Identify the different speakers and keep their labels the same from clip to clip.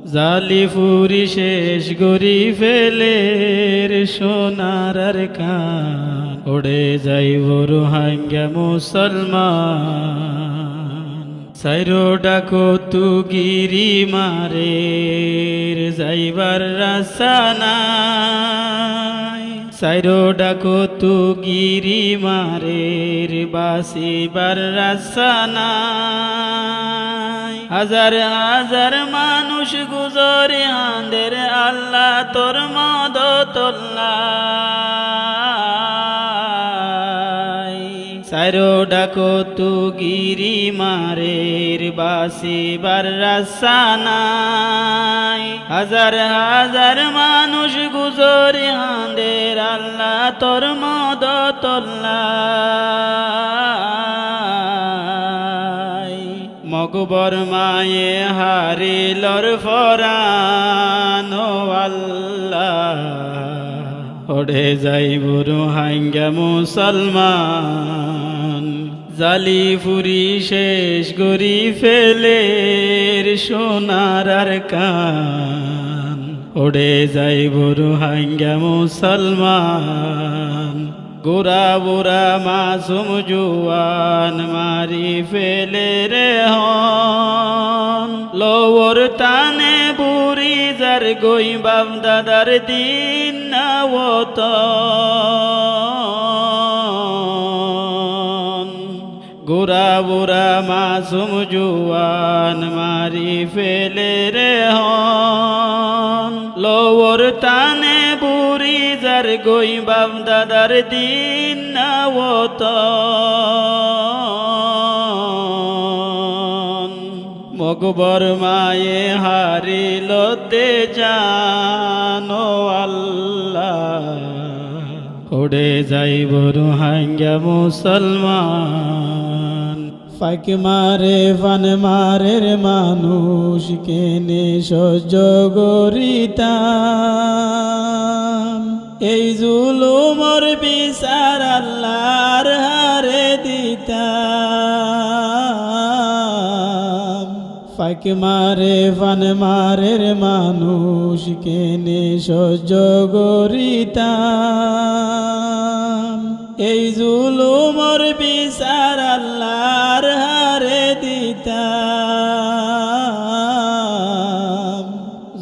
Speaker 1: জালি ফুরি শেষ গরি ফেলের সোনার আর কান ওড়ে যাইব রোহাঙ্গা মুসলমান সাইরো ডাকো তু গিরি মারে যাইবার রাস্তা নাই সাইরো ডাকো তু গিরি মারে বাসিবার রাস্তা নাই হাজার হাজার মানুষ গুজরে আন্দের আল্লাহ তোর মদতল্লাই সাইরো ডাকো তু গিরি মারের বাসিবার রাস্তা নাই হাজার হাজার মানুষ গুজরে আন্দের আল্লাহ তোর মদতল্লাই মকবর মায়ে হারিলর ফরান ও আল্লাহ ওড়ে যাইব রোহাঙ্গা মুসলমান জালি ফুরি শেষ গরি ফেলের সোনার আর কান ওড়ে যাইব রোহাঙ্গা মুসলমান গোরা বুড়া মাসুম জুয়ান মারি ফেলে রে হন লোর টানে বুড়ি যার গই বাপ দাদার দিন নাওত গোরা বুড়া মাসুম জুয়ান মারি ফেলে রে হন লোর টানে বুড়ি যার গই বাপ দাদার দিন নাওত মকবর মায়ে হারিল তে জানো আল্লাহ ওড়ে যাইব রোহাঙ্গা মুসলমান ফাঁক মারে ফান মারের মানুষ কেনে সহ্য গরিতাম এই জুলুমর বিচার আল্লাহর হারে দিতাম ফাঁক মারে ফান মারের মানুষ কেনে সহ্য গরিতাম এই জুলুমর বিচার আল্লাহর হারে দিতাম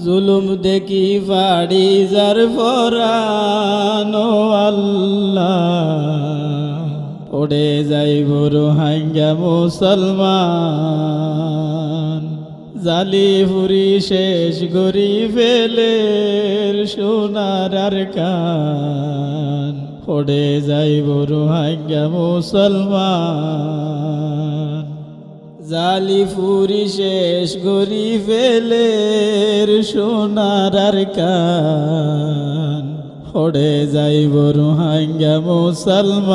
Speaker 1: জুলুম দেখি ফাড়ি যার ফরানো আল্লাহ ওড়ে যাইব রোহাঙ্গা মুসলমান জালি ফুরি শেষ গরি ফেলের সোনার আর কান ওড়ে যাইব রোহাঙ্গা মুসলমান জালি ফুরি শেষ গরি ফেলের সোনার আর কান ওড়ে যাইব রোহাঙ্গা মুসলমান।